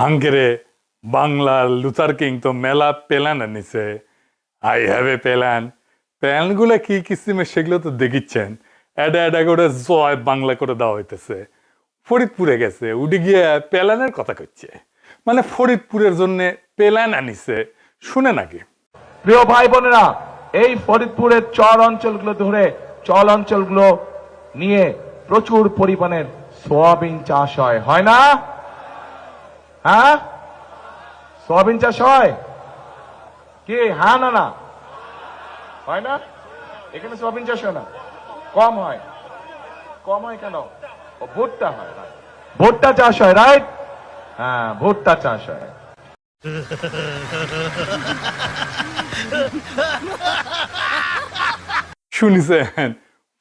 হাঙ্গেরে বাংলার Luther king তো মেলা প্ল্যান আনিছে। I have a plan. প্ল্যানগুলো কি কিসিমে সেগুলো তো দেখিচ্ছেন। এডা করে জয় বাংলা করে দেওয়া হইতেছে। ফরিদপুরে গেছে, উঠে গিয়ে প্ল্যানের কথা করছে। মানে ফরিদপুরের জন্য প্ল্যান আনিছে, শুনে নাকি? প্রিয় ভাই বোনেরা, এই ফরিদপুরের চর অঞ্চলগুলো ধরে চল অঞ্চলগুলো নিয়ে প্রচুর পরিমাণের সোয়াবিন চাষ হয় না? হ্যাঁ, সোয়াবিন চাষ হয় কি? হ্যাঁ না না হয় না? এখানে সোয়াবিন চাষ হয় না, কম হয়। কম হয় কেন? ভুট্টা হয়, ভুট্টা চাষ হয়, রাইট? হ্যাঁ, ভুট্টা চাষ হয়। শুনিছেন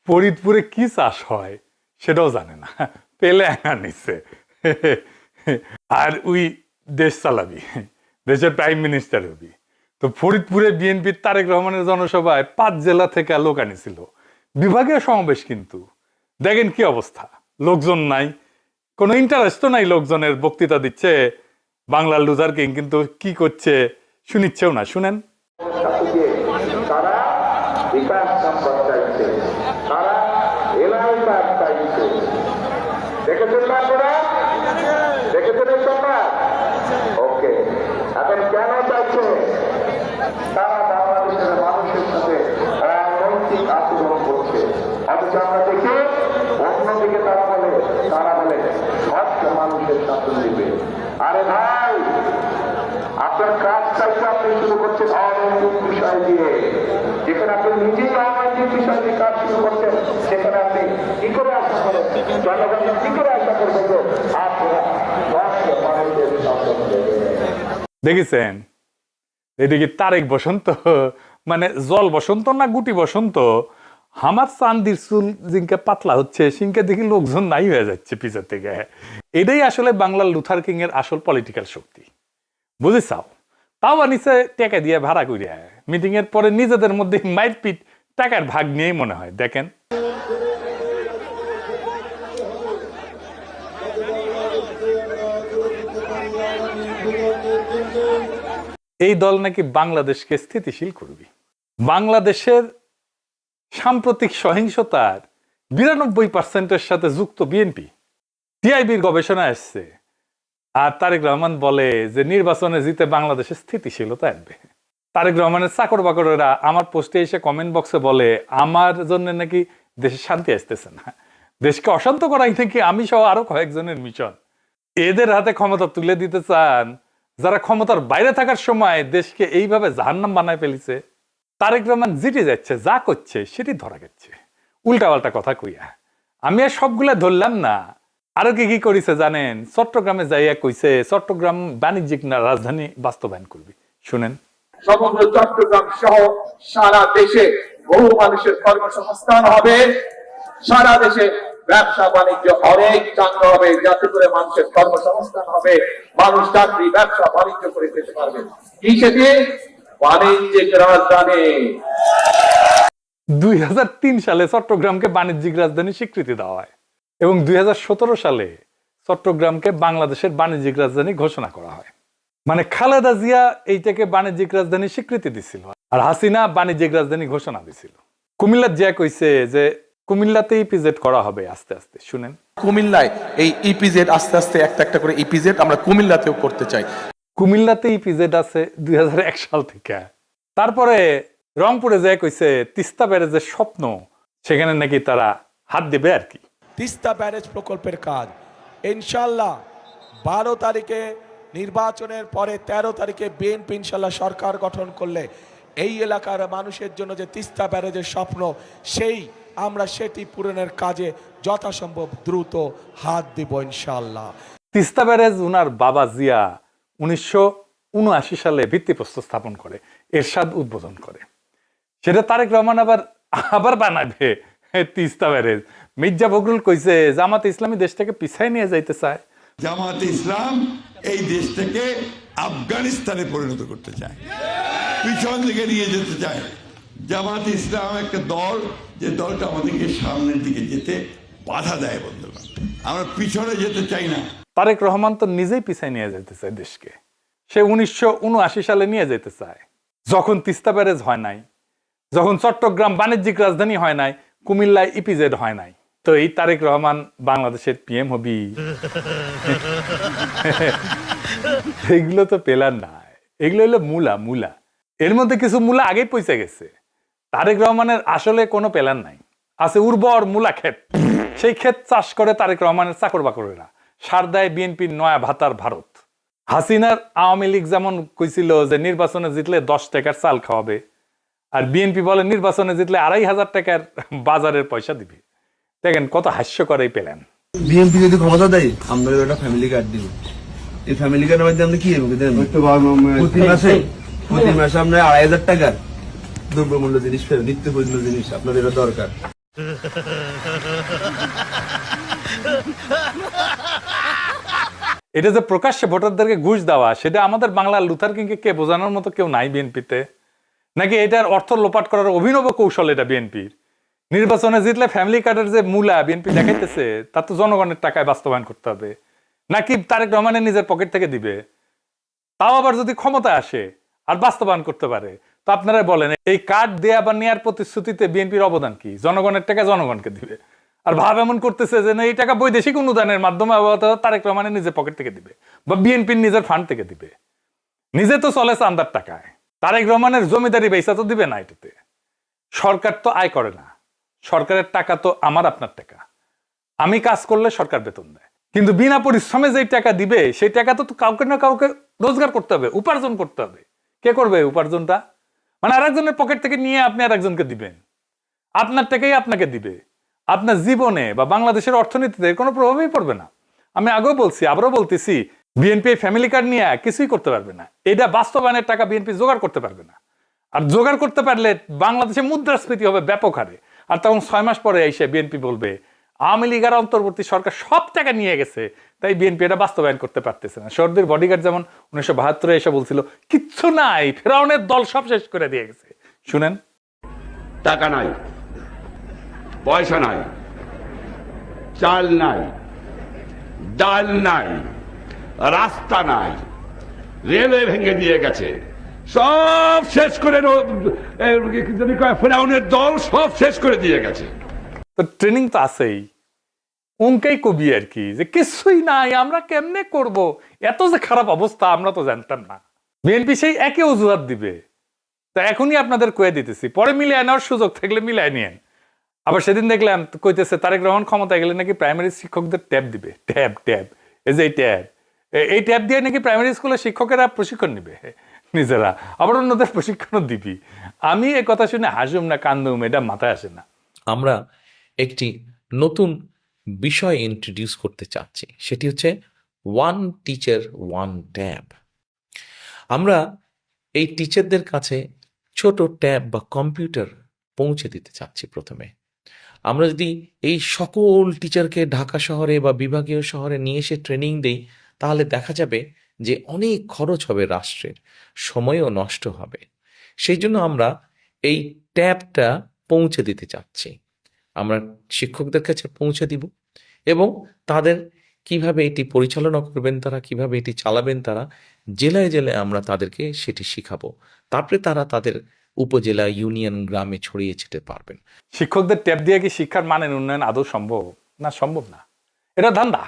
ফরিদপুরে কি চাষ হয় সেটাও জানে না, প্ল্যান আনিছে। আর ওই দেশ চালাবি, দেশের প্রাইম মিনিস্টার হবি। তো ফরিদপুরে বিএনপির তারেক রহমানের জনসভায় 5 জেলা থেকে লোক আনিছিল, বিভাগীয় সমাবেশ। কিন্তু দেখেন কি অবস্থা, লোকজন নাই, কোনো ইন্টারেস্টও নাই লোকজনের। বক্তৃতা দিচ্ছে বাংলার লুথার কিং, কিন্তু কি করছে শুনিচ্ছেও না। শুনেন। তারা বিকাশ সম্পদ চাইছে, তারা এলাকার চাইছে। দেখেছেন না আপনারা? দেখেছেন এই সংবাদ? ওকে, এখন কেন চাইছে? তারা বাংলাদেশের মানুষের সাথে নৈতিক আচরণ করছে। অথচ আমরা দেখি অন্যদিকে তারা বলে সব মানুষের শাসন দিবে। আরে ভাই, আপনার কাজ চাইতে আপনি শুরু করছেন অনৈতিক বিষয় দিয়ে। যেখানে আপনি নিজেই অনৈতিক বিষয় দিয়ে কাজ শুরু করছেন, সেখানে আপনি কি করে আশা করেন, জনগণ কি করে আশা করবেন যে আপনারা মানুষের শাসন দেবেন? দেখেছেন এদিকে তারেক বসন্ত, মানে জল বসন্ত না গুটি বসন্ত। আমার চান্দির চুল জিনকে পাতলা হচ্ছে, সিনকে দেখি লোকজন নাই হয়ে যাচ্ছে পিছের থেকে। এটাই আসলে বাংলার লুথার কিং এর আসল পলিটিক্যাল শক্তি, বুঝেছাও? তাও আনিছে টাকা দিয়ে ভাড়া করিয়া। মিটিং এর পরে নিজেদের মধ্যে মাইরপিট, টাকার ভাগ নিয়েই মনে হয়। দেখেন এই দল নাকি বাংলাদেশকে স্থিতিশীল করবে। বাংলাদেশের সাম্প্রতিক সহিংসতার 92% সাথে যুক্ত বিএনপি। টিআইবির গবেষণা আসছে। আর তারেক রহমান বলে যে নির্বাচনে জিতে বাংলাদেশে স্থিতিশীলতা আনবে। তারেক রহমানের চাকর বাকরেরা আমার পোস্টে এসে কমেন্ট বক্সে বলে আমার জন্য নাকি দেশে শান্তি আসতেছে না, দেশকে অশান্ত করাই নাকি আমি সহ আরো কয়েকজনের মিশন। এদের হাতে ক্ষমতা তুলে দিতে চান যারা ক্ষমতার বাইরে থাকার সময় দেশকে এইভাবে জাহান্নাম বানায় ফেলিছে। তারেক রহমান জিতে যাচ্ছে, যা করছে সেটি ধরা গেছে উল্টাপাল্টা কথা কইয়া। আমি আর সবগুলা ধরলাম না, আরো কি কি করেছে জানেন? চট্টগ্রামে যাইয়া কইছে চট্টগ্রাম বাণিজ্যিক রাজধানী বাস্তবায়ন করবি। শুনেন। সমগ্র চট্টগ্রাম সহ সারা দেশে বহু মানুষের কর্মসংস্থান হবে, সারা দেশে ব্যবসা বাণিজ্য অনেক চাঙ্গা হবে, যাতে করে মানুষের কর্মসংস্থান হবে, মানুষ চাকরি ব্যবসা বাণিজ্য করে যেতে পারবে। কি সেটি? বাণিজ্যিক রাজধানী। 2003 সালে চট্টগ্রামকে বাণিজ্যিক রাজধানী স্বীকৃতি দেওয়া হয় এবং 2017 সালে চট্টগ্রামকে বাংলাদেশের বাণিজ্যিক রাজধানী ঘোষণা করা হয়। মানে খালেদা জিয়া এইটাকে বাণিজ্যিক রাজধানী স্বীকৃতি দিছিল, আর হাসিনা বাণিজ্যিক রাজধানী ঘোষণা দিছিল। কুমিল্লার জিয়া কইছে যে কুমিল্লাতে ইপিজেড করা হবে আস্তে আস্তে। শুনেন। কুমিল্লায় এই ইপিজেড আস্তে আস্তে একটা একটা করে ইপিজেড আমরা কুমিল্লাতেও করতে চাই। কুমিল্লাতে ইপিজেড আছে 2001 সাল থেকে। তারপরে রংপুরে যায় কইছে তিস্তা ব্যারেজের স্বপ্ন, সেখানে নাকি তারা হাত দেবে আর কি। তিস্তা ব্যারেজ প্রকল্পের কাজ ইনশাল্লাহ 12 তারিখে নির্বাচনের পরে 13 তারিখে বিএনপি ইনশাল্লাহ সরকার গঠন করলে এই এলাকার মানুষের জন্য যে তিস্তা ব্যারেজের স্বপ্ন, আমরা সেটি পূরণের কাজে যথাসম্ভব দ্রুত হাত দিব ইনশাল্লাহ। তিস্তা ব্যারেজ উনার বাবা জিয়া 1979 সালে ভিত্তিপ্রস্তর স্থাপন করে, এরশাদ উদ্বোধন করে। সেটা তারেক রহমান আবার বানাবে তিস্তা ব্যারেজ। মির্জা ফখরুল কইছে জামাতে ইসলামী দেশ থেকে পিছায় নিয়ে যাইতে চায়। জামাতে ইসলাম এই দেশটাকে আফগানিস্তানে পরিণত করতে চায়, পিছন দিকে নিয়ে যেতে চায়। জামাতে ইসলাম একটা দল, যে দলটা আমাদেরকে সামনের দিকে যেতে বাধা দেয়। বন্ধুগণ, আমরা পিছনে যেতে চাই না। তারেক রহমান তো নিজেই পিছায় নিয়ে যেতে চায় দেশকে। সে 1979 সালে নিয়ে যেতে চায়, যখন তিস্তা ব্যারেজ হয় নাই, যখন চট্টগ্রাম বাণিজ্যিক রাজধানী হয় নাই, কুমিল্লায় ইপিজেড হয় নাই। তো এই তারেক রহমান বাংলাদেশের পিএম হবি? এগুলো তো পেলার নাই, এগুলো হলো মূলা। এর মধ্যে কিছু মূলা আগেই পৌঁছে গেছে। তারেক রহমানের আসলে কোনো প্ল্যান নাই, আছে উর্বর মূলা ক্ষেত। সেই ক্ষেত চাষ করে তারেক রহমানের চাকর বাকরেরা, সার দেয় বিএনপির নয়া ভাতার ভারত। হাসিনার আওয়ামী লীগ যেমন কইছিল যে নির্বাচনে জিতলে 10 টাকার চাল খাওয়াবে, আর বিএনপি বলে নির্বাচনে জিতলে 2,500 টাকার বাজারের পয়সা দিবে। দেখেন কত হাস্যকর এই প্ল্যান। বিএনপি যদি ক্ষমতা দেয়, আমরা একটা ফ্যামিলি কার্ড দিব। এই ফ্যামিলি কার্ডের মধ্যে আমরা কি দেব? প্রতি মাসে আমরা 2,500 টাকার দ্রব্যমূল্য জিনিস ফেরত, নিত্য প্রয়োজনীয় জিনিস আপনার এটা দরকার। এটা যে প্রকাশ্যে ভোটারদেরকে ঘুষ দেওয়া, সেটা আমাদের বাংলার লুথার কিংকে কে বোঝানোর মতো কেউ নাই বিএনপিতে? নাকি এটার অর্থ লোপাট করার অভিনব কৌশল এটা বিএনপির? নির্বাচনে জিতলে ফ্যামিলি কার্ডের যে মূলা বিএনপি দেখাইতেছে, তা তো জনগণের টাকায় বাস্তবায়ন করতে হবে, নাকি তারেক রহমানের নিজের পকেট থেকে দিবে? তাও আবার যদি ক্ষমতা আসে আর বাস্তবায়ন করতে পারে, তো আপনারা বলেন এই কার্ড দেয়া বা নেয়ার প্রতিশ্রুতিতে বিএনপির অবদান কি? জনগণের টাকা জনগণকে দিবে, আর ভাব এমন করতেছে যে না এই টাকা বৈদেশিক অনুদানের মাধ্যমে তারেক রহমানের নিজের পকেট থেকে দিবে বা বিএনপির নিজের ফান্ড থেকে দিবে। নিজে তো চলে চান্দার টাকায়, তারেক রহমানের জমিদারি বেচা তো দিবে না। এটাতে সরকার তো আয় করে না, সরকারের টাকা তো আমার আপনার টাকা। আমি কাজ করলে সরকার বেতন দেয়, কিন্তু বিনা পরিশ্রমে যে টাকা দিবে সেই টাকা তো কাউকে না কাউকে রোজগার করতে হবে, উপার্জন করতে হবে। কে করবে উপার্জনটা? মানে আরেকজনের পকেট থেকে নিয়ে আপনি আরেকজনকে দিবেন, আপনার টাকাই আপনাকে দিবে। আপনার জীবনে বা বাংলাদেশের অর্থনীতিতে কোনো প্রভাবই পড়বে না। আমি আগেও বলছি, আবারও বলতেছি, বিএনপি ফ্যামিলি কার্ড নিয়ে কিছুই করতে পারবে না। এটা বাস্তবায়নের টাকা বিএনপি জোগাড় করতে পারবে না। আর জোগাড় করতে পারলে বাংলাদেশে মুদ্রাস্ফীতি হবে ব্যাপক হারে। আর তখন 6 মাস পরে এসে বিএনপি বলবে আওয়ামী লীগ আর অন্তর্বর্তী সরকার সব টাকা নিয়ে গেছে, তাই বিএনপি এটা বাস্তবায়ন করতে পারতেছে না। সর্দির বডিগার্ড যেমন 1972 এসে বলছিল কিচ্ছু নাই, ফেরাউনের দল সব শেষ করে দিয়ে গেছে। শুনেন, টাকা নাই, পয়সা নাই, চাল নাই, ডাল নাই, রাস্তা নাই, রেলওয়ে ভেঙে দিয়ে গেছে, সব শেষ করে ফেরাউনের দল সব শেষ করে দিয়ে গেছে। তো ট্রেনিং তো আছেই, অঙ্কেই কবি আর কি, যে কিছুই নাই, আমরা কেমনে করব, এত যে খারাপ অবস্থা আমরা তো জানতাম না। বিএনপি সেই একই অজুহাত দিবে। তা এখনই আপনাদের কয়ে দিতেছি, পরে মিলিয়ে নেওয়ার সুযোগ থাকলে মিলিয়ে নিয়েন। আবার সেদিন দেখলাম কইতেছে তারেক রহমান ক্ষমতায় গেলে নাকি প্রাইমারি শিক্ষকদের ট্যাব দিবে। ট্যাব এই যে এই ট্যাব দিয়ে নাকি প্রাইমারি স্কুলের শিক্ষকেরা প্রশিক্ষণ নিবে নিজেরা, আবার অন্যদের প্রশিক্ষণও দিবি। আমি এ কথা শুনে হাসুম না কান্দুম, এটা মাথায় আসে না। আমরা একটি নতুন বিষয় ইন্ট্রোডিউস করতে চাচ্ছি, সেটি হচ্ছে ওয়ান টিচার ওয়ান ট্যাব। আমরা এই টিচারদের কাছে ছোট ট্যাব বা কম্পিউটার পৌঁছে দিতে চাচ্ছি। প্রথমে আমরা যদি এই সকল টিচারকে ঢাকা শহরে বা বিভাগীয় শহরে নিয়ে এসে ট্রেনিং দেই, তাহলে দেখা যাবে যে অনেক খরচ হবে রাষ্ট্রের, সময়ও নষ্ট হবে। সেই জন্য আমরা এই ট্যাবটা পৌঁছে দিতে চাচ্ছি। আমরা শিক্ষকদের কাছে পৌঁছে দিব এবং তাদের কিভাবে এটি পরিচালনা করবেন, তারা কিভাবে এটি চালাবেন, তারা জেলায় জেলায় আমরা তাদেরকে সেটি শিখাবো। তারপরে তারা তাদের উপজেলা, ইউনিয়ন, গ্রামে ছড়িয়ে ছিটে পারবেন। শিক্ষকদের ট্যাব দিয়ে কি শিক্ষার মানের উন্নয়ন আদৌ সম্ভব? না, সম্ভব না। এটা ধান্দা।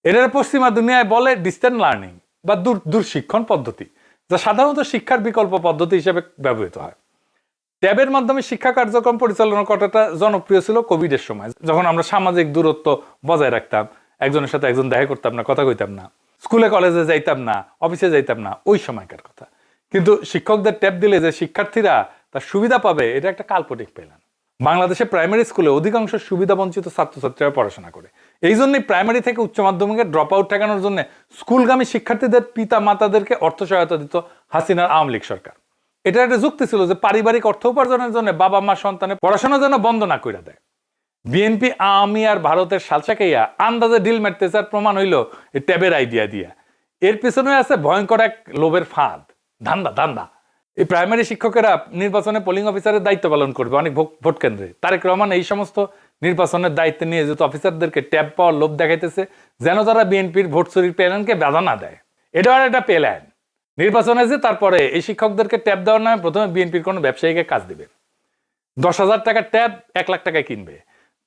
এটা পশ্চিমা দুনিয়ায় বলে ডিস্টেন্স লার্নিং বা দূর শিক্ষণ পদ্ধতি, যা সাধারণত শিক্ষার বিকল্প পদ্ধতি হিসেবে ব্যবহৃত হয়। ট্যাবের মাধ্যমে শিক্ষা কার্যক্রম পরিচালনা করাটা জনপ্রিয় ছিল কোভিডের সময়, যখন আমরা সামাজিক দূরত্ব বজায় রাখতাম, একজনের সাথে একজন দেখা করতাম না, কথা কইতাম না, স্কুলে কলেজে যাইতাম না, অফিসে যাইতাম না, ওই সময়কার কথা। কিন্তু শিক্ষকদের ট্যাব দিলে যে শিক্ষার্থীরা তার সুবিধা পাবে, এটা একটা কাল্পনিক প্ল্যান। বাংলাদেশে প্রাইমারি স্কুলে অধিকাংশ সুবিধা বঞ্চিত ছাত্রছাত্রীরা পড়াশোনা করে। এই জন্যই প্রাইমারি থেকে উচ্চ মাধ্যমিকের ড্রপ আউট ঠেকানোর জন্য স্কুলগামী শিক্ষার্থীদের পিতা মাতাদেরকে অর্থ সহায়তা দিত হাসিনার আওয়ামী লীগ সরকার। এটা একটা যুক্তি ছিল যে পারিবারিক অর্থ উপার্জনের জন্য বাবা মা সন্তানের পড়াশোনা যেন বন্ধ না করে দেয়। বিএনপি, আওয়ামী আর ভারতের সালসাকাইয়া আন্দাজে ডিল মারতেছে, আর প্রমাণ হইল এই ট্যাবের আইডিয়া দিয়া। এর পিছনে আছে ভয়ঙ্কর এক লোভের ফাঁদ, ধান্দা। এই প্রাইমারি শিক্ষকেরা নির্বাচনে পোলিং অফিসারের দায়িত্ব পালন করবে অনেক ভোট কেন্দ্রে। তারেক রহমান এই সমস্ত নির্বাচনের দায়িত্বে নিয়ে যেহেতু অফিসারদেরকে ট্যাব পাওয়ার লোভ দেখাইতেছে যেন তারা বিএনপির ভোট চুরির প্ল্যানকে বাধা না দেয়। এটা আর একটা প্ল্যান। নির্বাচনে যে তারপরে এই শিক্ষকদেরকে ট্যাব দেওয়ার নামে প্রথমে বিএনপির কোনো ব্যবসায়ীকে কাজ দিবে, 10,000 টাকার ট্যাব 1 লাখ টাকায় কিনবে,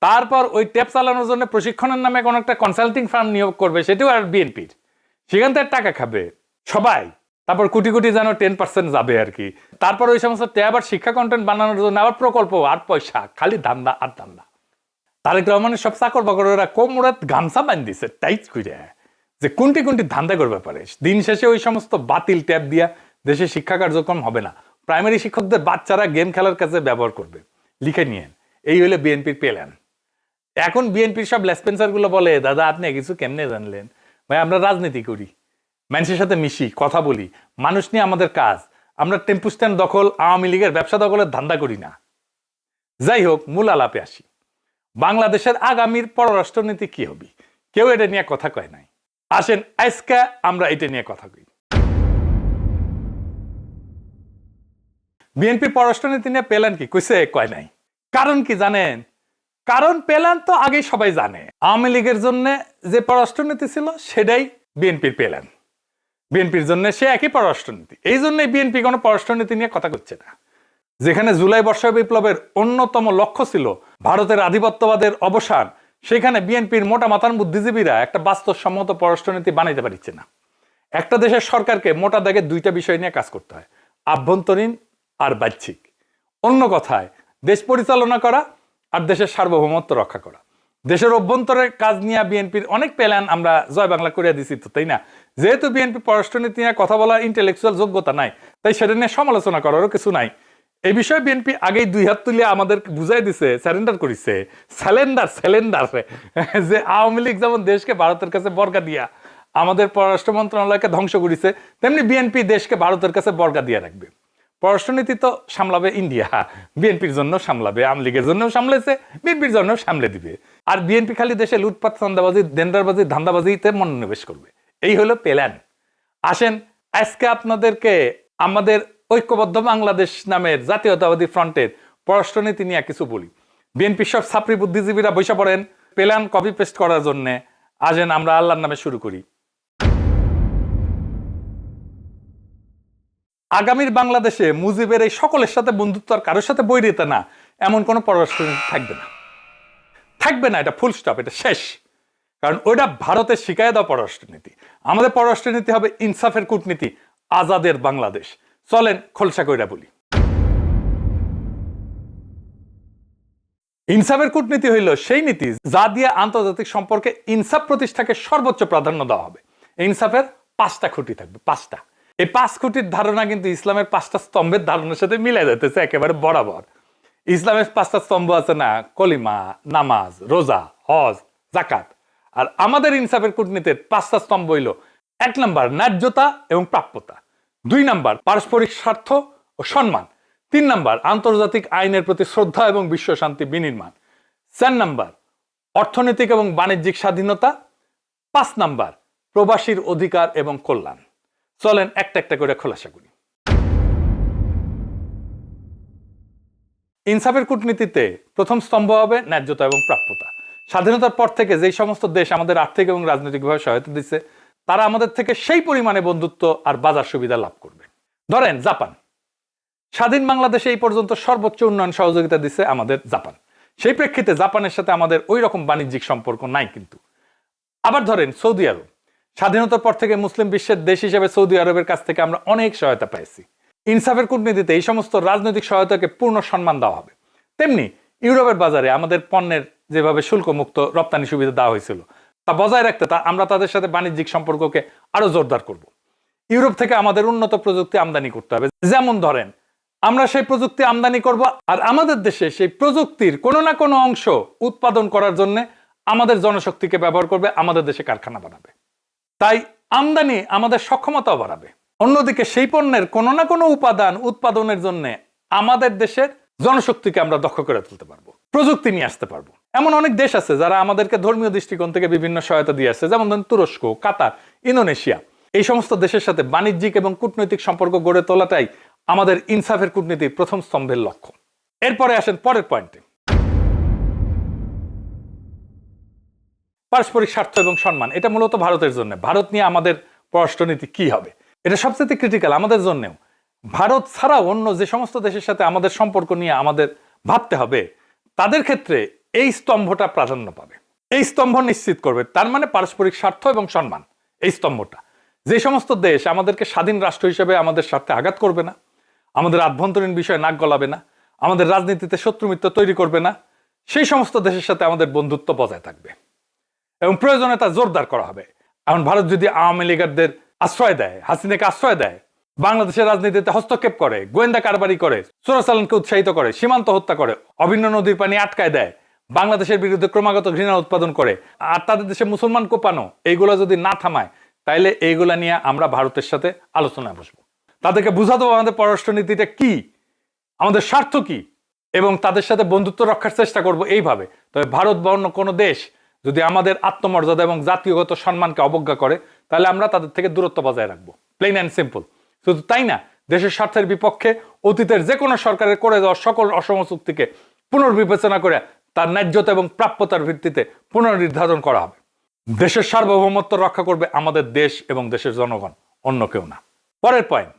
তারপর ওই ট্যাব চালানোর জন্য প্রশিক্ষণের নামে কোনো একটা কনসাল্টিং ফার্ম নিয়োগ করবে, সেটাও আর বিএনপির, সেখান থেকে টাকা খাবে সবাই। তারপর কোটি কোটি যেন 10% যাবে আর কি। তারপর ওই সমস্ত ট্যাব আর শিক্ষা কন্টেন্ট বানানোর জন্য আবার প্রকল্প আর পয়সা, খালি ধান্দা আর ধান্দা। তারেক রহমানের সব চাকর বাকরেরা কোমরাত গামছা বান্ধ দিছে টাইট করে, যে কোনটি কোনটি ধান্দা করবে পারে। দিন শেষে ওই সমস্ত বাতিল ট্যাব দিয়া দেশে শিক্ষা কার্যক্রম হবে না, প্রাইমারি শিক্ষকদের বাচ্চারা গেম খেলার কাছে ব্যবহার করবে। লিখে নিয়েন, এই হলে বিএনপির প্ল্যান। এখন বিএনপির সব লেসপেন্সার গুলো বলে, দাদা আপনি কিছু কেমনে জানলেন? ভাই আমরা রাজনীতি করি, মানুষের সাথে মিশি, কথা বলি, মানুষ নিয়ে আমাদের কাজ। আমরা টেম্পু স্ট্যান্ড দখল, আওয়ামী লীগের ব্যবসা দখলের ধান্দা করি না। যাই হোক, মূল আলাপে আসি। বাংলাদেশের আগামীর পররাষ্ট্রনীতি কি হবে, কেউ এটা নিয়ে কথা কয় নাই। আসেন আজকে আমরা এটা নিয়ে কথা কই। বিএনপি পররাষ্ট্রনীতি নিয়ে প্ল্যান কি কইছে? কয় নাই। কারণ কি জানেন? কারণ প্ল্যান তো আগেই সবাই জানে। আওয়ামী লীগের জন্য যে পররাষ্ট্রনীতি ছিল সেটাই বিএনপির প্ল্যান, বিএনপির জন্য সে একই পররাষ্ট্রনীতি। এই জন্যই বিএনপি কোনো পররাষ্ট্রনীতি নিয়ে কথা করছে না। যেখানে জুলাই বর্ষা বিপ্লবের অন্যতম লক্ষ্য ছিল ভারতের আধিপত্যবাদের অবসান, সেখানে বিএনপির মোটা মাথার বুদ্ধিজীবীরা একটা বাস্তবসম্মত পররাষ্ট্রনীতি বানাইতে পারছে না। একটা দেশের সরকারকে মোটা দাগে 2টা বিষয় নিয়ে কাজ করতে হয়, আভ্যন্তরীণ আর বাহ্যিক। অন্য কথায় দেশ পরিচালনা করা আর দেশের সার্বভৌমত্ব রক্ষা করা। দেশের অভ্যন্তরের কাজ নিয়ে বিএনপির অনেক প্ল্যান আমরা জয় বাংলা করিয়া দিছি তো, তাই না? যেহেতু বিএনপি পররাষ্ট্রনীতি নিয়ে কথা বলার ইন্টেলেকচুয়াল যোগ্যতা নাই, তাই সেটা নিয়ে সমালোচনা করারও কিছু নাই। এই বিষয়ে বিএনপি আগেই 2 হাত তুলিয়া আমাদের বুঝাই দিছে, স্যারেন্ডার করিছে, স্যালেন্ডার যে আওয়ামী লীগ যেমন দেশকে ভারতের কাছে বর্গা দিয়া আমাদের পররাষ্ট্র মন্ত্রণালয়কে ধ্বংস করেছে, তেমনি বিএনপি দেশকে ভারতের কাছে বর্গা দিয়ে রাখবে। পররাষ্ট্রনীতি তো সামলাবে ইন্ডিয়া, বিএনপির জন্য সামলাবে, আওয়ামী লীগের জন্য সামলেছে, বিএনপির জন্য সামলে দিবে। আর বিএনপি খালি দেশে লুটপাট, চাঁদাবাজি, দেনদারবাজি, ধান্দাবাজিতে মনোনিবেশ করবে। এই হলো প্ল্যান। আসেন আজকে আপনাদেরকে আমাদের ঐক্যবদ্ধ বাংলাদেশ নামের জাতীয়তাবাদী ফ্রন্টের পররাষ্ট্রনীতি নিয়ে কিছু বলি। বিএনপির সব ছাত্রী বুদ্ধিজীবীরা বসে পড়েন প্ল্যান কপি পেস্ট করার জন্য। আসেন আমরা আল্লাহর নামে শুরু করি। আগামীর বাংলাদেশে মুজিবের এই সকলের সাথে বন্ধুত্ব আর কারোর সাথে বৈরিতা না, এমন কোনো পররাষ্ট্রনীতি থাকবে না, থাকবে না। এটা ফুল স্টপ, এটা শেষ। কারণ ওইটা ভারতের শিখায় দেওয়া পররাষ্ট্রনীতি। আমাদের পররাষ্ট্রনীতি হবে ইনসাফের কূটনীতি, আজাদের বাংলাদেশ। চলেন খোলসা কইরা বলি। ইনসাফের কূটনীতি হইল সেই নীতি যা দিয়ে আন্তর্জাতিক সম্পর্কে ইনসাফ প্রতিষ্ঠাকে সর্বোচ্চ প্রাধান্য দেওয়া হবে। ইনসাফের 5টা খুঁটি থাকবে, 5টা। এই 5 খুঁটির ধারণা কিন্তু ইসলামের 5টা স্তম্ভের ধারণার সাথে মিলে যাইতেছে একেবারে বরাবর। ইসলামের 5টা স্তম্ভ আছে না, কলিমা, নামাজ, রোজা, হজ, যাকাত। আর আমাদের ইনসাফের কূটনীতির 5টা স্তম্ভ হইল: 1 নাম্বার ন্যায্যতা এবং প্রাপ্যতা, 2 নাম্বার পারস্পরিক স্বার্থ ও সম্মান, 3 নাম্বার আন্তর্জাতিক আইনের প্রতি শ্রদ্ধা এবং বিশ্ব শান্তি বিনির্মাণ, 4 নাম্বার অর্থনৈতিক এবং বাণিজ্যিক স্বাধীনতা, 5 নাম্বার প্রবাসীর অধিকার এবং কল্যাণ। চলেন একটা একটা করে খোলাসা করি। ইনসাফের কূটনীতিতে প্রথম স্তম্ভ হবে ন্যায্যতা এবং প্রাপ্যতা। স্বাধীনতার পর থেকে যেই সমস্ত দেশ আমাদের আর্থিক এবং রাজনৈতিকভাবে সহায়তা দিচ্ছে, তারা আমাদের থেকে সেই পরিমাণে বন্ধুত্ব আর বাজার সুবিধা লাভ করবে। ধরেন জাপান, স্বাধীন বাংলাদেশে এই পর্যন্ত সর্বোচ্চ উন্নয়ন সহযোগিতা দিচ্ছে আমাদের জাপান। সেই প্রেক্ষিতে জাপানের সাথে আমাদের ওই রকম বাণিজ্যিক সম্পর্ক নাই কিন্তু। আবার ধরেন সৌদি আরব, স্বাধীনতার পর থেকে মুসলিম বিশ্বের দেশ হিসেবে সৌদি আরবের কাছ থেকে আমরা অনেক সহায়তা পাইছি। ইনসাফের কূটনীতিতে এই সমস্ত রাজনৈতিক সহায়তাকে পূর্ণ সম্মান দেওয়া হবে। তেমনি ইউরোপের বাজারে আমাদের পণ্যের যেভাবে শুল্কমুক্ত রপ্তানি সুবিধা দেওয়া হয়েছিল, তা বজায় রাখতে আমরা তাদের সাথে বাণিজ্যিক সম্পর্ককে আরো জোরদার করব। ইউরোপ থেকে আমাদের উন্নত প্রযুক্তি আমদানি করতে হবে। যেমন ধরেন আমরা সেই প্রযুক্তি আমদানি করব, আর আমাদের দেশে সেই প্রযুক্তির কোনো না কোনো অংশ উৎপাদন করার জন্য আমাদের জনশক্তিকে ব্যবহার করবে, আমাদের দেশে কারখানা বানাবে। তাই আমদানি আমাদের সক্ষমতাও বাড়াবে। অন্যদিকে সেই পণ্যের কোনো না কোনো উপাদান উৎপাদনের জন্য আমাদের দেশের জনশক্তিকে আমরা দক্ষ করে তুলতে পারবো, প্রযুক্তি নিয়ে আসতে পারবো। এমন অনেক দেশ আছে যারা আমাদেরকে ধর্মীয় দৃষ্টিকোণ থেকে বিভিন্ন সহায়তা দিয়ে আসছে, যেমন ধরেন তুরস্ক, কাতার, ইন্দোনেশিয়া। এই সমস্ত দেশের সাথে বাণিজ্যিক এবং কূটনৈতিক সম্পর্ক গড়ে তোলাটাই আমাদের ইনসাফের কূটনীতির প্রথম স্তম্ভের লক্ষ্য। এরপরে আসেন পরের পয়েন্টে। পারস্পরিক স্বার্থ এবং সম্মান, এটা মূলত ভারতের জন্য। ভারত নিয়ে আমাদের পররাষ্ট্রনীতি কি হবে, এটা সবচেয়ে ক্রিটিক্যাল আমাদের জন্যও। ভারত ছাড়া অন্য যে সমস্ত দেশের সাথে আমাদের সম্পর্ক নিয়ে আমাদের ভাবতে হবে, তাদের ক্ষেত্রে এই স্তম্ভটা প্রাধান্য পাবে। এই স্তম্ভ নিশ্চিত করবে, তার মানে পারস্পরিক স্বার্থ এবং সম্মান। এই স্তম্ভটা যে সমস্ত দেশ আমাদেরকে স্বাধীন রাষ্ট্র হিসেবে আমাদের স্বার্থে আঘাত করবে না, আমাদের আভ্যন্তরীণ বিষয়ে নাক গলাবে না, আমাদের রাজনীতিতে শত্রুমিত্র তৈরি করবে না, সেই সমস্ত দেশের সাথে আমাদের বন্ধুত্ব বজায় থাকবে এবং প্রয়োজনে তা জোরদার করা হবে। এখন ভারত যদি আওয়ামী লীগারদের আশ্রয় দেয়, হাসিনাকে আশ্রয় দেয়, বাংলাদেশের রাজনীতিতে হস্তক্ষেপ করে, গোয়েন্দা কারবারি করে, চোরাচালানকে উৎসাহিত করে, সীমান্ত হত্যা করে, অভিন্ন নদীর পানি আটকায় দেয়, বাংলাদেশের বিরুদ্ধে ক্রমাগত ঘৃণা উৎপাদন করে, আর তাদের দেশে মুসলমান কোপানো, এইগুলো যদি না থামায়, তাইলে এইগুলা নিয়ে আমরা ভারতের সাথে আলোচনায় বসবো। তাদেরকে বুঝাতে হবে আমাদের পররাষ্ট্রনীতিটা কি, আমাদের স্বার্থ কি, এবং তাদের সাথে বন্ধুত্ব রক্ষার চেষ্টা করব এইভাবে। তবে ভারত বা অন্য কোনো দেশ যদি আমাদের আত্মমর্যাদা এবং জাতীয়গত সম্মানকে অবজ্ঞা করে, তাহলে আমরা তাদের থেকে দূরত্ব বজায় রাখবো, প্লেন অ্যান্ড সিম্পল। শুধু তাই না, দেশের স্বার্থের বিপক্ষে অতীতের যে কোনো সরকারের করে দেওয়া সকল অসম চুক্তিকে পুনর্বিবেচনা করে তার ন্যায্যতা এবং প্রাপ্যতার ভিত্তিতে পুনর্নির্ধারণ করা হবে। দেশের সার্বভৌমত্ব রক্ষা করবে আমাদের দেশ এবং দেশের জনগণ, অন্য কেউ না। পরের পয়েন্ট,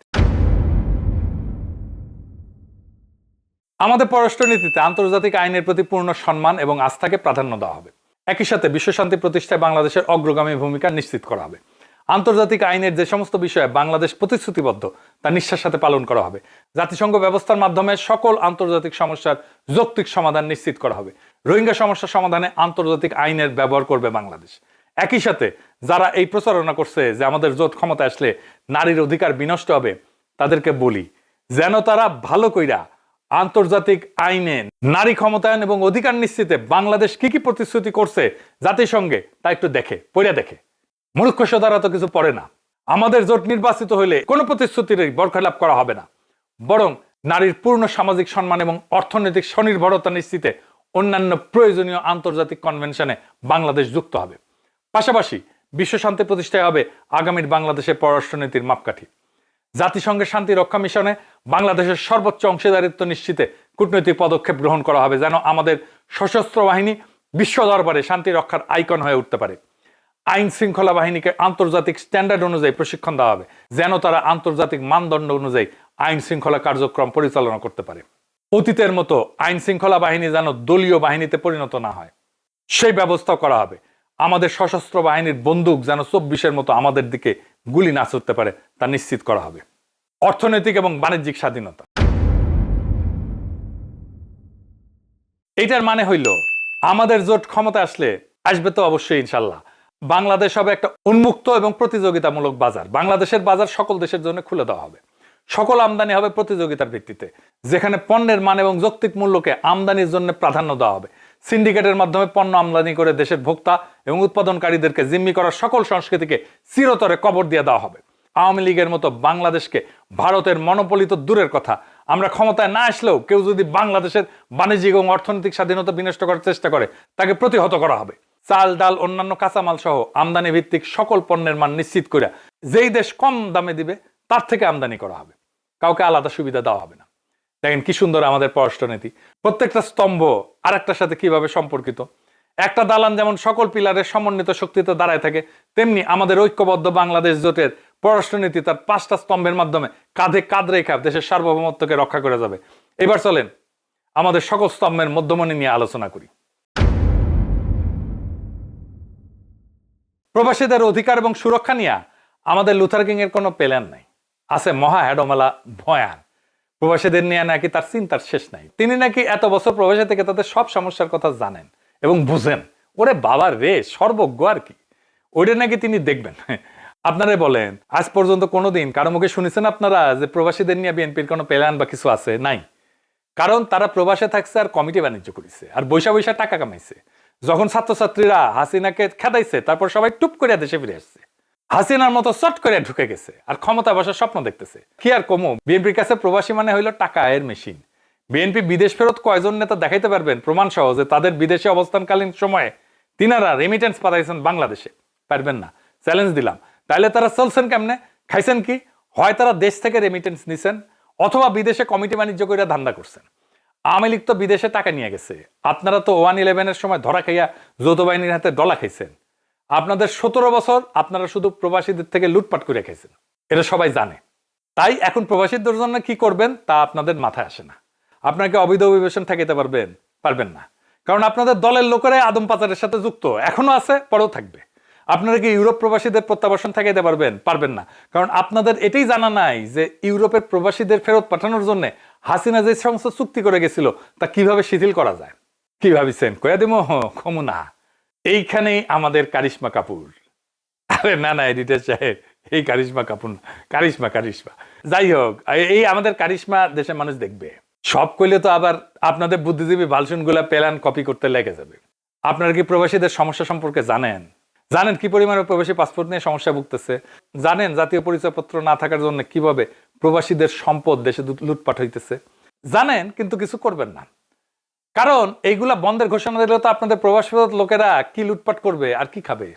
আমাদের পররাষ্ট্রনীতিতে আন্তর্জাতিক আইনের প্রতি পূর্ণ সম্মান এবং আস্থাকে প্রাধান্য দেওয়া হবে। একই সাথে বিশ্বশান্তি প্রতিষ্ঠায় বাংলাদেশের অগ্রগামী ভূমিকা নিশ্চিত করা হবে। আন্তর্জাতিক আইনের যে সমস্ত বিষয়ে বাংলাদেশ প্রতিশ্রুতিবদ্ধ তা নিষ্ঠার সাথে পালন করা হবে। জাতিসংঘ ব্যবস্থার মাধ্যমে সকল আন্তর্জাতিক সমস্যার যৌক্তিক সমাধান নিশ্চিত করা হবে। রোহিঙ্গা সমস্যা সমাধানে আন্তর্জাতিক আইনের ব্যবহার করবে বাংলাদেশ। একই সাথে যারা এই প্রচারণা করছে যে আমাদের জোট ক্ষমতা আসলে নারীর অধিকার বিনষ্ট হবে, তাদেরকে বলি যেন তারা ভালো কইরা আন্তর্জাতিক আইনে নারী ক্ষমতায়ন এবং অধিকার নিশ্চিতে বাংলাদেশ কি কি প্রতিশ্রুতি করছে জাতিসংঘে তা একটু পড়ে দেখে। মূর্খ দ্বারা তো কিছু পড়ে না। আমাদের জোট নির্বাচিত হলে কোনো প্রতিশ্রুতির বরখেলাপ করা হবে না, বরং নারীর পূর্ণ সামাজিক সম্মান এবং অর্থনৈতিক স্বনির্ভরতা নিশ্চিতে অন্যান্য প্রয়োজনীয় আন্তর্জাতিক কনভেনশনে বাংলাদেশ যুক্ত হবে। পাশাপাশি বিশ্বশান্তি প্রতিষ্ঠায় হবে আগামীর বাংলাদেশের পররাষ্ট্রনীতির মাপকাঠি। জাতিসংঘের শান্তি রক্ষা মিশনে বাংলাদেশের সর্বোচ্চ অংশীদারিত্ব নিশ্চিতে কূটনৈতিক পদক্ষেপ গ্রহণ করা হবে, যেন আমাদের সশস্ত্র বাহিনী বিশ্ব দরবারে শান্তি রক্ষার আইকন হয়ে উঠতে পারে। আইন শৃঙ্খলা বাহিনীকে আন্তর্জাতিক স্ট্যান্ডার্ড অনুযায়ী প্রশিক্ষণ দেওয়া হবে, যেন তারা আন্তর্জাতিক মানদণ্ড অনুযায়ী আইন শৃঙ্খলা কার্যক্রম পরিচালনা করতে পারে। অতীতের মতো আইন শৃঙ্খলা বাহিনী যেন দলীয় বাহিনীতে পরিণত না হয়, সেই ব্যবস্থা করা হবে। আমাদের সশস্ত্র বাহিনীর বন্দুক যেন 24-এর মতো আমাদের দিকে গুলি না ছুটতে পারে তা নিশ্চিত করা হবে। অর্থনৈতিক এবং বাণিজ্যিক স্বাধীনতা, এইটার মানে হইল আমাদের জোট ক্ষমতা আসবে তো অবশ্যই ইনশাল্লাহ, বাংলাদেশ হবে একটা উন্মুক্ত এবং প্রতিযোগিতামূলক বাজার। বাংলাদেশের বাজার সকল দেশের জন্য খুলে দেওয়া হবে। সকল আমদানি হবে প্রতিযোগিতার ভিত্তিতে, যেখানে পণ্যের মান এবং যৌক্তিক মূল্যকে আমদানির জন্য প্রাধান্য দেওয়া হবে। সিন্ডিকেটের মাধ্যমে পণ্য আমদানি করে দেশের ভোক্তা এবং উৎপাদনকারীদেরকে জিম্মি করার সকল সংস্কৃতিকে চিরতরে কবর দিয়ে দেওয়া হবে। আওয়ামী লীগের মতো বাংলাদেশকে ভারতের মনোপলি তো দূরের কথা, আমরা ক্ষমতায় না আসলেও কেউ যদি বাংলাদেশের বাণিজ্যিক এবং অর্থনৈতিক স্বাধীনতা বিনষ্ট করার চেষ্টা করে, তাকে প্রতিহত করা হবে। চাল, ডাল, অন্যান্য কাঁচামাল সহ আমদানি ভিত্তিক সকল পণ্যের মান নিশ্চিত করে যেই দেশ কম দামে দিবে তার থেকে আমদানি করা হবে, কাউকে আলাদা সুবিধা দেওয়া হবে না। দেখেন কি সুন্দর আমাদের পররাষ্ট্রনীতি। প্রত্যেকটা স্তম্ভ আরেকটার সাথে কিভাবে সম্পর্কিত। একটা দালান যেমন সকল পিলারের সমন্বিত শক্তিতে দাঁড়ায় থাকে, তেমনি আমাদের ঐক্যবদ্ধ বাংলাদেশ জোটের পররাষ্ট্রনীতি তার 5টা স্তম্ভের মাধ্যমে কাঁধে কাঁধ রেখে দেশের সার্বভৌমত্বকে রক্ষা করে যাবে। এবার চলেন আমাদের সকল স্তম্ভের মধ্যমণি নিয়ে আলোচনা করি। প্রবাসীদের অধিকার এবং সুরক্ষা নিয়ে আমাদের লুথার কিং এর কোনো প্ল্যান নাই, আছে মহা হেডমেলা ভয়ান। প্রবাসীদের নিয়ে নাকি তার চিন্তার শেষ নাই। তিনি নাকি এত বছর প্রবাসী থেকে তাদের সব সমস্যার কথা জানেন এবং বুঝেন। ওরে বাবার রে, সর্বজ্ঞ আর কি, ওইটা নাকি তিনি দেখবেন। আপনারা বলেন আজ পর্যন্ত কোনোদিন কারো মুখে শুনেছেন আপনারা যে প্রবাসীদের নিয়ে বিএনপির কোনো প্ল্যান বা কিছু আছে? নাই। কারণ তারা প্রবাসে থাকছে আর কমিটি বাণিজ্য করেছে আর বৈশা বৈশা টাকা কামাইছে। যখন ছাত্রছাত্রীরা হাসিনাকে খেদাইছে, তারপর সবাই টুপ করে দেশে ফিরে আসছে, হাসিনার মতো চট করে ঢুকে গেছে আর ক্ষমতা বসার স্বপ্ন দেখতেছে। কি আর কমো, বিএনপির কাছে প্রবাসী মানে হইল টাকা আয়ের মেশিন। বিএনপি বিদেশ ফেরত কয়জন নেতা দেখাইতে পারবেন প্রমাণ সহ যে তাদের বিদেশে অবস্থানকালীন সময়ে তিনারা রেমিটেন্স পাঠাইছেন বাংলাদেশে? পারবেন না, চ্যালেঞ্জ দিলাম। তাহলে তারা চলছেন কেমনে, খাইছেন কি? হয় তারা দেশ থেকে রেমিটেন্স নিছেন, অথবা বিদেশে কমিটি বাণিজ্য করে ধান্দা করছেন। আওয়ামী লীগ তো বিদেশে টাকা নিয়ে গেছে, আপনারা তো 1/11-এর সময় ধরা খাইয়া যৌথ বাহিনীর হাতে ডলা খাইছেন। আপনাদের 17 বছর আপনারা শুধু প্রবাসীদের থেকে লুটপাট করে রেখেছেন, এটা সবাই জানে। তাই এখন প্রবাসীদের জন্য কি করবেন তা আপনাদের মাথায় আসে না। আপনাকে অবৈধ অভিবাসন ঠেকাইতে পারবেন না, কারণ আপনাদের দলের লোকেরাই আদম পাচারের সাথে যুক্ত, এখনো আছে, পরেও থাকবে। আপনারা কি ইউরোপ প্রবাসীদের প্রত্যাবাসন ঠেকাইতে পারবেন না, কারণ আপনাদের এটাই জানা নাই যে ইউরোপের প্রবাসীদের ফেরত পাঠানোর জন্য হাসিনা যে সমস্ত চুক্তি করে গেছিল তা কিভাবে শিথিল করা যায়। কি ভাবিছেন কয়া দেব কমু না? এইখানেই আমাদের কারিশমা কাপুর। আরে না এডিটর সাহেব, এই কারিশমা কাপুর না, কারিশমা। যাই হোক, এই আমাদের কারিশমা দেশের মানুষ দেখবে। সব কইলে তো আবার আপনাদের বুদ্ধিজীবী ভালসুন গুলা প্ল্যান কপি করতে লেগে যাবে। আপনারা কি প্রবাসীদের সমস্যা সম্পর্কে জানেন কি পরিমাণে প্রবাসী পাসপোর্ট নিয়ে সমস্যা ভুগতেছে? জানেন জাতীয় পরিচয়পত্র না থাকার জন্য কিভাবে প্রবাসীদের সম্পদ দেশে লুটপাট হইতেছে? জানেন, কিন্তু কিছু করবেন না, কারণ এইগুলা বন্ধের ঘোষণা দিলে তো আপনাদের প্রবাসী লোকেরা কি লুটপাট করবে আর কি খাবে।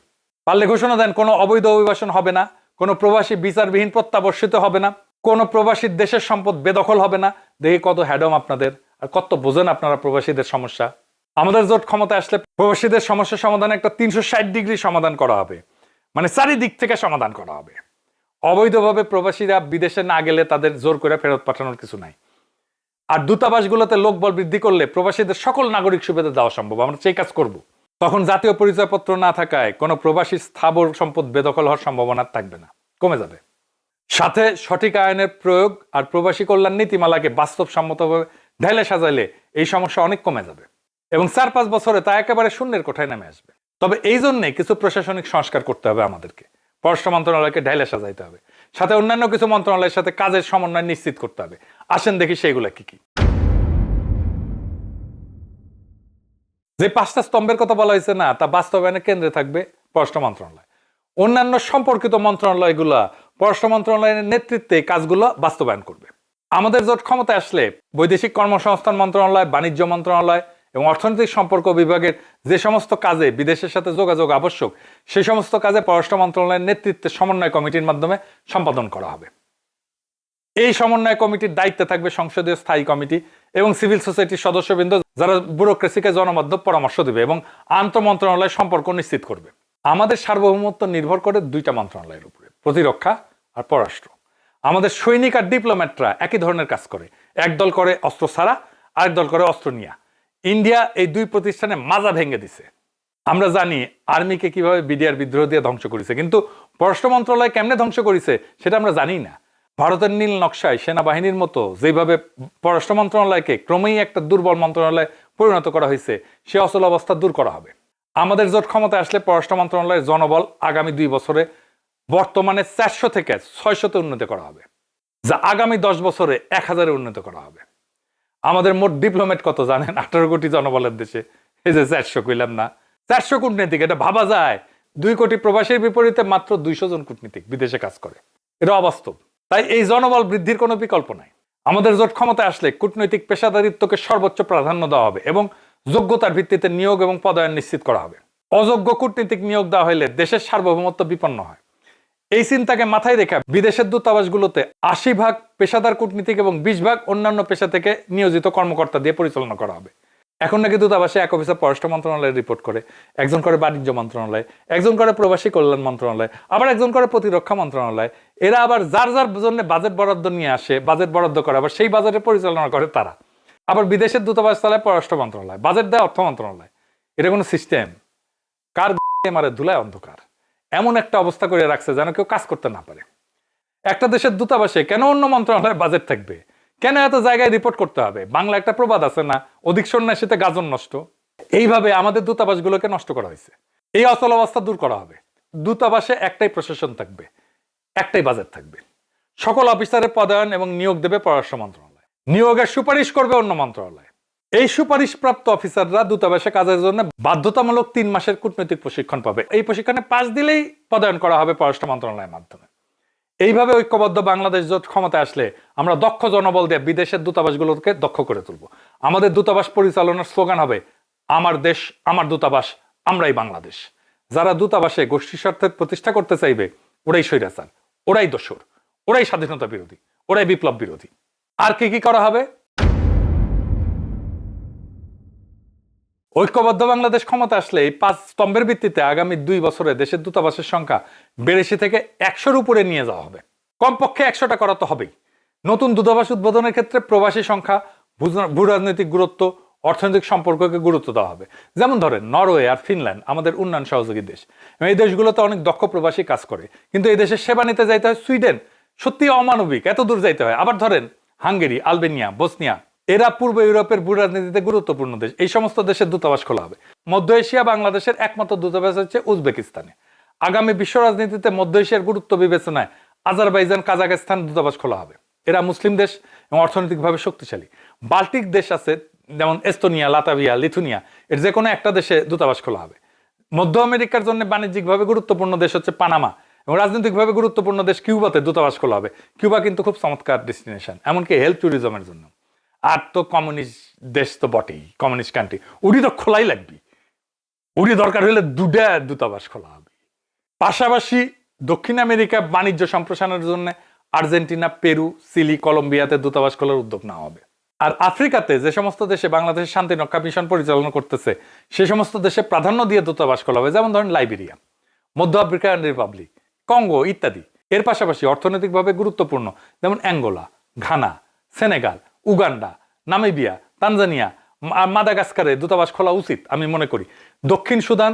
পারলে ঘোষণা দেন কোনো অবৈধ অভিবাসন হবে না, কোনো প্রবাসী বিচারবিহীন প্রত্যাবর্ষিত হবে না, কোনো প্রবাসীর দেশের সম্পদ বেদখল হবে না। দেখি কত হ্যাডম আপনাদের, আর কত বোঝেন আপনারা প্রবাসীদের সমস্যা। আমাদের জোট ক্ষমতা আসলে প্রবাসীদের সমস্যা সমাধানে একটা 360 ডিগ্রি সমাধান করা হবে, মানে চারিদিক থেকে সমাধান করা হবে। অবৈধভাবে প্রবাসীরা বিদেশে না গেলে তাদের জোর করে ফেরত পাঠানোর কিছু নাই। আর দূতাবাসগুলোতে লোকবল বৃদ্ধি করলে প্রবাসীদের সকল নাগরিক সুবিধা দেওয়া সম্ভব, আমরা সেই কাজ করব। তখন জাতীয় পরিচয়পত্র না থাকায় কোনো প্রবাসী স্থাবর সম্পদ বেদখল হওয়ার সম্ভাবনা থাকবে না, কমে যাবে। সাথে সঠিক আইনের প্রয়োগ আর প্রবাসী কল্যাণ নীতিমালাকে বাস্তবসম্মতভাবে ঢেলে সাজাইলে এই সমস্যা অনেক কমে যাবে এবং 4-5 বছরে তা একেবারে শূন্যের কোঠায় নেমে আসবে। তবে এই জন্যে কিছু প্রশাসনিক সংস্কার করতে হবে আমাদেরকে। পররাষ্ট্র মন্ত্রণালয়কে ঢেলে সাজাইতে হবে, সাথে অন্যান্য কিছু মন্ত্রণালয়ের সাথে কাজের সমন্বয় নিশ্চিত করতে হবে। আসেন দেখি সেইগুলা কি কি। যে 5টা স্তম্ভের কথা বলা হয়েছে না, তা বাস্তবায়নের কেন্দ্রে থাকবে পররাষ্ট্র মন্ত্রণালয়। অন্যান্য সম্পর্কিত মন্ত্রণালয়গুলা পররাষ্ট্র মন্ত্রণালয়ের নেতৃত্বে কাজগুলো বাস্তবায়ন করবে। আমাদের জোট ক্ষমতায় আসলে বৈদেশিক কর্মসংস্থান মন্ত্রণালয়, বাণিজ্য মন্ত্রণালয় এবং অর্থনৈতিক সম্পর্ক বিভাগের যে সমস্ত কাজে বিদেশের সাথে যোগাযোগ আবশ্যক, সেই সমস্ত কাজে পররাষ্ট্র মন্ত্রণালয়ের নেতৃত্বে সমন্বয় কমিটির মাধ্যমে সম্পাদন করা হবে। এই সমন্বয় কমিটির দায়িত্বে থাকবে সংসদীয় স্থায়ী কমিটি এবং সিভিল সোসাইটির সদস্যবৃন্দ, যারা ব্যুরোক্রেসিকে জনবদ্ধ পরামর্শ দেবে এবং আন্তঃ মন্ত্রণালয় সম্পর্ক নিশ্চিত করবে। আমাদের সার্বভৌমত্ব নির্ভর করে 2টা মন্ত্রণালয়ের উপরে, প্রতিরক্ষা আর পররাষ্ট্র। আমাদের সৈনিক আর ডিপ্লোম্যাটরা একই ধরনের কাজ করে, একদল করে অস্ত্র ছাড়া, আরেক দল করে অস্ত্র নিয়া। ইন্ডিয়া এই 2 প্রতিষ্ঠানে মাজা ভেঙে দিছে। আমরা জানি আর্মিকে কিভাবে বিডিআর বিদ্রোহ দিয়ে ধ্বংস করেছে, কিন্তু পররাষ্ট্র মন্ত্রণালয় কেমনে ধ্বংস করেছে সেটা আমরা জানি না। ভারতের নীল নকশায় সেনাবাহিনীর মতো যেভাবে পররাষ্ট্র মন্ত্রণালয়কে ক্রমেই একটা দুর্বল মন্ত্রণালয়ে পরিণত করা হয়েছে, সে অচল অবস্থা দূর করা হবে। আমাদের জোট ক্ষমতায় আসলে পররাষ্ট্র মন্ত্রণালয়ের জনবল আগামী 2 বছরে বর্তমানে 400 থেকে 600-তে উন্নত করা হবে, যা আগামী 10 বছরে 1000-এ উন্নত করা হবে। আমাদের মোট ডিপ্লোমেট কত জানেন? 18 কোটি জনবলের দেশে। এই যে 400 কইলাম না, 400 কূটনীতিক, এটা ভাবা যায়। 2 কোটি প্রবাসীর বিপরীতে মাত্র 200 জন কূটনীতিক বিদেশে কাজ করে, এটা অবাস্তব। তাই এই জনবল বৃদ্ধির কোনো বিকল্প নাই। আমাদের জোট ক্ষমতায় আসলে কূটনৈতিক পেশাদারিত্বকে সর্বোচ্চ প্রাধান্য দেওয়া হবে এবং যোগ্যতার ভিত্তিতে নিয়োগ এবং পদায়ন নিশ্চিত করা হবে। অযোগ্য কূটনীতিক নিয়োগ দেওয়া হলে দেশের সার্বভৌমত্ব বিপন্ন হয়। এই চিন্তাকে মাথায় রেখে বিদেশের দূতাবাসগুলোতে 80% পেশাদার কূটনীতিক এবং 20% অন্যান্য পেশা থেকে নিয়োজিত কর্মকর্তা দিয়ে পরিচালনা করা হবে। এখন নাকি দূতাবাসে এক অফিসার পররাষ্ট্র মন্ত্রণালয়ে রিপোর্ট করে, একজন করে বাণিজ্য মন্ত্রণালয়, একজন করে প্রবাসী কল্যাণ মন্ত্রণালয়, আবার একজন করে প্রতিরক্ষা মন্ত্রণালয়। এরা আবার যার জন্য বাজেট বরাদ্দ নিয়ে আসে, বাজেট বরাদ্দ করে, আবার সেই বাজেটে পরিচালনা করে তারা। আবার বিদেশের দূতাবাস চালায় পররাষ্ট্র মন্ত্রণালয়, বাজেট দেয় অর্থ মন্ত্রণালয়। এটা কোনো সিস্টেম? কার মারে ধুলায় অন্ধকার, এমন একটা অবস্থা করে রাখছে যেন কেউ কাজ করতে না পারে। একটা দেশের দূতাবাসে কেন অন্য মন্ত্রণালয়ের বাজেট থাকবে? কেন এত জায়গায় রিপোর্ট করতে হবে? বাংলা একটা প্রবাদ আছে না, অধিক সন্ন্যাসীতে গাজন নষ্ট। এইভাবে আমাদের দূতাবাসগুলোকে নষ্ট করা হয়েছে। এই অচল অবস্থা দূর করা হবে। দূতাবাসে একটাই প্রশাসন থাকবে, একটাই বাজেট থাকবে। সকল অফিসারের পদায়ন এবং নিয়োগ দেবে পররাষ্ট্র মন্ত্রণালয়, নিয়োগের সুপারিশ করবে অন্য মন্ত্রণালয়। এই সুপারিশপ্রাপ্ত অফিসাররা দূতাবাসে কাজের জন্য বাধ্যতামূলক 3 মাসের কূটনৈতিক প্রশিক্ষণ পাবে। এই প্রশিক্ষণে পাস দিলেই পদায়ন করা হবে পররাষ্ট্র মন্ত্রণালয়ের মাধ্যমে। এইভাবে ঐক্যবদ্ধ বাংলাদেশ জোট ক্ষমতায় আসলে আমরা দক্ষ জনবল দিয়ে বিদেশের দূতাবাসগুলোকে দক্ষ করে তুলব। আমাদের দূতাবাস পরিচালনার স্লোগান হবে, আমার দেশ, আমার দূতাবাস, আমরাই বাংলাদেশ। যারা দূতাবাসে গোষ্ঠী স্বার্থের প্রতিষ্ঠা করতে চাইবে, ওরাই স্বৈরাচার, ওরাই দোসর, ওরাই স্বাধীনতা বিরোধী, ওরাই বিপ্লব বিরোধী। আর কি কি করা হবে? ঐক্যবদ্ধ বাংলাদেশ ক্ষমতা আসলে এই 5 স্তম্ভের ভিত্তিতে আগামী 2 বছরে দেশের দূতাবাসের সংখ্যা 82 থেকে 100-র উপরে নিয়ে যাওয়া হবে। কমপক্ষে 100টা করা তো হবেই। নতুন দূতাবাস উদ্বোধনের ক্ষেত্রে প্রবাসী সংখ্যা, ভূরাজনৈতিক গুরুত্ব, অর্থনৈতিক সম্পর্ককে গুরুত্ব দেওয়া হবে। যেমন ধরেন নরওয়ে আর ফিনল্যান্ড আমাদের উন্নয়ন সহযোগী দেশ, এই দেশগুলোতে অনেক দক্ষ প্রবাসী কাজ করে, কিন্তু এই দেশের সেবা নিতে যাইতে হয় সুইডেন, সত্যি অমানবিক, এত দূর যাইতে হয়। আবার ধরেন হাঙ্গেরি, আলবেনিয়া, বসনিয়া, এরা পূর্ব ইউরোপের ভূরাজনীতিতে গুরুত্বপূর্ণ দেশ, এই সমস্ত দেশের দূতাবাস খোলা হবে। মধ্য এশিয়া বাংলাদেশের একমাত্র দূতাবাস হচ্ছে উজবেকিস্তানে। আগামী বিশ্ব রাজনীতিতে মধ্য এশিয়ার গুরুত্ব বিবেচনায় আজারবাইজান, কাজাখস্তান দূতাবাস খোলা হবে। এরা মুসলিম দেশ এবং অর্থনৈতিকভাবে শক্তিশালী। বাল্টিক দেশ আছে যেমন এস্তোনিয়া, লাতাভিয়া, লিথুনিয়া, এর যে কোনো একটা দেশে দূতাবাস খোলা হবে। মধ্য আমেরিকার জন্য বাণিজ্যিকভাবে গুরুত্বপূর্ণ দেশ হচ্ছে পানামা, এবং রাজনৈতিকভাবে গুরুত্বপূর্ণ দেশ কিউবাতে দূতাবাস খোলা হবে। কিউবা কিন্তু খুব চমৎকার ডেস্টিনেশন, এমনকি হেলথ ট্যুরিজমের জন্য। আর তো কমিউনিস্ট দেশ তো বটেই, কমিউনিস্ট কান্ট্রি, উড়ি তো খোলাই লাগবে। উড়ি দরকার হলে 2টা দূতাবাস খোলা হবে। পাশাপাশি দক্ষিণ আমেরিকা বাণিজ্য সম্প্রসারণের জন্য আর্জেন্টিনা, পেরু, চিলি, কলম্বিয়াতে দূতাবাস খোলার উদ্যোগ নেওয়া হবে। আর আফ্রিকাতে যে সমস্ত দেশে বাংলাদেশের শান্তি রক্ষা মিশন পরিচালনা করতেছে সে সমস্ত দেশে প্রাধান্য দিয়ে দূতাবাস খোলা হবে, যেমন ধরেন লাইবেরিয়া, মধ্য আফ্রিকান রিপাবলিক, কঙ্গো ইত্যাদি। এর পাশাপাশি অর্থনৈতিকভাবে গুরুত্বপূর্ণ যেমন Angola, Ghana, Senegal, Uganda, Namibia, Tanzania, মাদাগাস্কারে দূতাবাস খোলা উচিত আমি মনে করি। দক্ষিণ সুদান,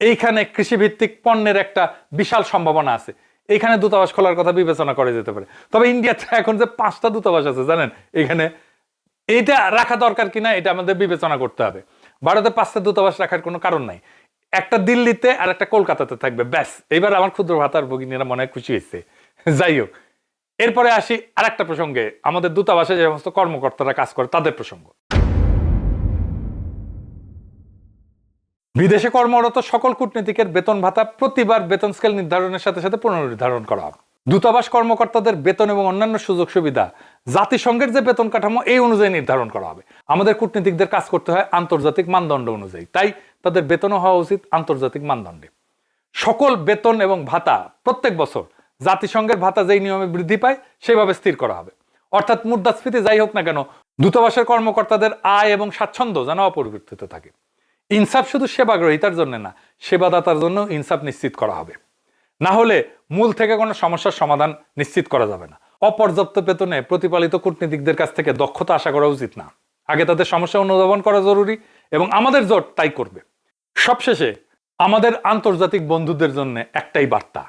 এইখানে কৃষিভিত্তিক পণ্যের একটা বিশাল সম্ভাবনা আছে, এইখানে দূতাবাস খোলার কথা বিবেচনা করা যেতে পারে। তবে ইন্ডিয়াতে এখন যে 5টা দূতাবাস আছে জানেন, এখানে এইটা রাখা দরকার কিনা এটা আমাদের বিবেচনা করতে হবে। ভারতে 5টা দূতাবাস রাখার কোনো কারণ নাই, একটা দিল্লিতে আর একটা কলকাতাতে থাকবে, ব্যাস। এইবার আমার ক্ষুদ্র ভাতার ভগিনীরা মনে হয় খুশি হয়েছে। যাই হোক, এরপরে আসি আরেকটা প্রসঙ্গে, আমাদের দূতাবাসে যে সমস্ত কর্মকর্তারা কাজ করে তাদের প্রসঙ্গ। বিদেশে কর্মরত সকল কূটনীতিকের বেতন ভাতা প্রতিবার বেতন স্কেল নির্ধারণের সাথে সাথে পুনর্নির্ধারণ করা হবে। দূতাবাস কর্মকর্তাদের বেতন এবং অন্যান্য সুযোগ সুবিধা জাতিসংঘের যে বেতন কাঠামো এই অনুযায়ী নির্ধারণ করা হবে। আমাদের কূটনীতিকদের কাজ করতে হয় আন্তর্জাতিক মানদণ্ড অনুযায়ী, তাই তাদের বেতনও হওয়া উচিত আন্তর্জাতিক মানদণ্ডে। সকল বেতন এবং ভাতা প্রত্যেক বছর জাতিসংঘের ভাতা যেই নিয়মে বৃদ্ধি পায় সেভাবে স্থির করা হবে। অর্থাৎ মুদ্রাস্ফীতি যাই হোক না কেন, দূতাবাসের কর্মকর্তাদের আয় এবং স্বাচ্ছন্দ্য যেন অপরিবর্তিত থাকে। ইনসাফ শুধু সেবা গ্রহীতার জন্য না, সেবাদাতার জন্য ইনসাফ নিশ্চিত করা হবে। না হলে মূল থেকে কোনো সমস্যার সমাধান নিশ্চিত করা যাবে না। অপর্যাপ্ত বেতনে প্রতিপালিত কূটনীতিকদের কাছ থেকে দক্ষতা আশা করা উচিত না। আগে তাদের সমস্যা অনুধাবন করা জরুরি, এবং আমাদের জোট তাই করবে। সবশেষে আমাদের আন্তর্জাতিক বন্ধুদের জন্য একটাই বার্তা,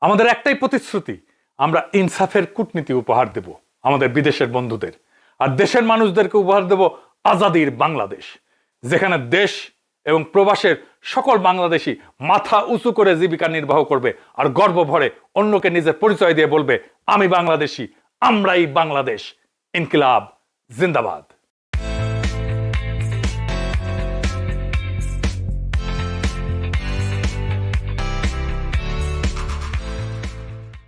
আমাদের একটাই প্রতিশ্রুতি, আমরা ইনসাফের কূটনীতি উপহার দেব আমাদের বিদেশের বন্ধুদের, আর দেশের মানুষদেরকে উপহার দেব আজাদির বাংলাদেশ, যেখানে দেশ এবং প্রবাসের সকল বাংলাদেশি মাথা উঁচু করে জীবিকা নির্বাহ করবে আর গর্ব ভরে অন্যকে নিজের পরিচয় দিয়ে বলবে, আমি বাংলাদেশি, আমরাই বাংলাদেশ। ইনকিলাব জিন্দাবাদ।